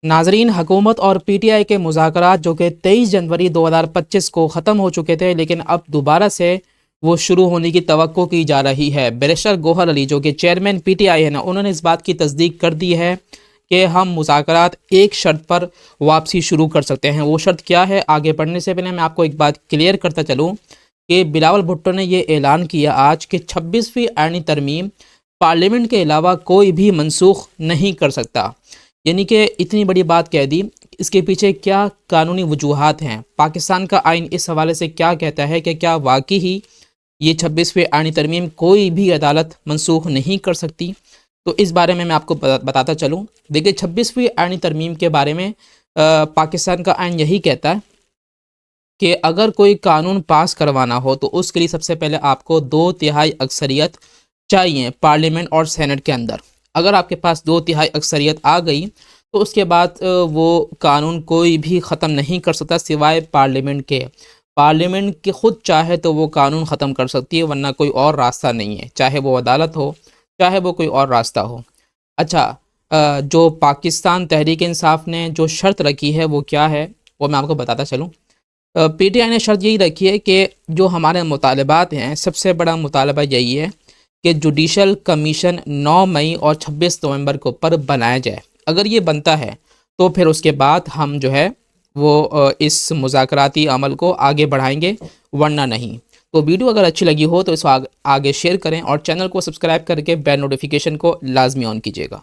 नाजरीन, हुकूमत और PTI के मुज़ाकरात जो कि 23 जनवरी 2025 को ख़त्म हो चुके थे, लेकिन अब दोबारा से वो शुरू होने की तवक्को की जा रही है। बैरिस्टर गौहर अली जो कि चेयरमैन PTI है ना, उन्होंने इस बात की तस्दीक कर दी है कि हम मुज़ाकरात एक शर्त पर वापसी शुरू कर सकते हैं। वो शर्त क्या है, आगे बढ़ने से पहले मैं आपको एक बात क्लियर करता चलूँ कि बिलावल भुट्टो ने ये ऐलान किया आज कि 26वीं आईनी तरमीम पार्लियामेंट के अलावा कोई भी मनसूख नहीं कर सकता। यानी कि इतनी बड़ी बात कह दी। इसके पीछे क्या कानूनी वजूहात हैं, पाकिस्तान का आइन इस हवाले से क्या कहता है कि क्या वाकई ही ये 26वीं आईनी तरमीम कोई भी अदालत मनसूख नहीं कर सकती। तो इस बारे में मैं आपको बताता चलूँ। देखिए, 26वीं आईनी तरमीम के बारे में पाकिस्तान का आइन यही कहता है कि अगर कोई कानून पास करवाना हो तो उसके लिए सबसे पहले आपको 2/3 अक्सरियत चाहिए पार्लियामेंट और सेनेट के अंदर। अगर आपके पास 2/3 अक्सरियत आ गई तो उसके बाद वो कानून कोई भी ख़त्म नहीं कर सकता सिवाय पार्लियामेंट के। पार्लियामेंट के ख़ुद चाहे तो वो कानून ख़त्म कर सकती है, वरना कोई और रास्ता नहीं है, चाहे वो अदालत हो, चाहे वो कोई और रास्ता हो। अच्छा, जो पाकिस्तान तहरीक इंसाफ ने जो शर्त रखी है वो क्या है, वो मैं आपको बताता चलूँ। PTI ने शर्त यही रखी है कि जो हमारे मुतालबात हैं, सबसे बड़ा मुतालबा यही है कि जुडिशल कमीशन 9 मई और 26 नवंबर को पर बनाया जाए। अगर ये बनता है तो फिर उसके बाद हम जो है वो इस मुज़ाकराती अमल को आगे बढ़ाएंगे, वरना नहीं। तो वीडियो अगर अच्छी लगी हो तो इसको आगे शेयर करें और चैनल को सब्सक्राइब करके बेल नोटिफिकेशन को लाजमी ऑन कीजिएगा।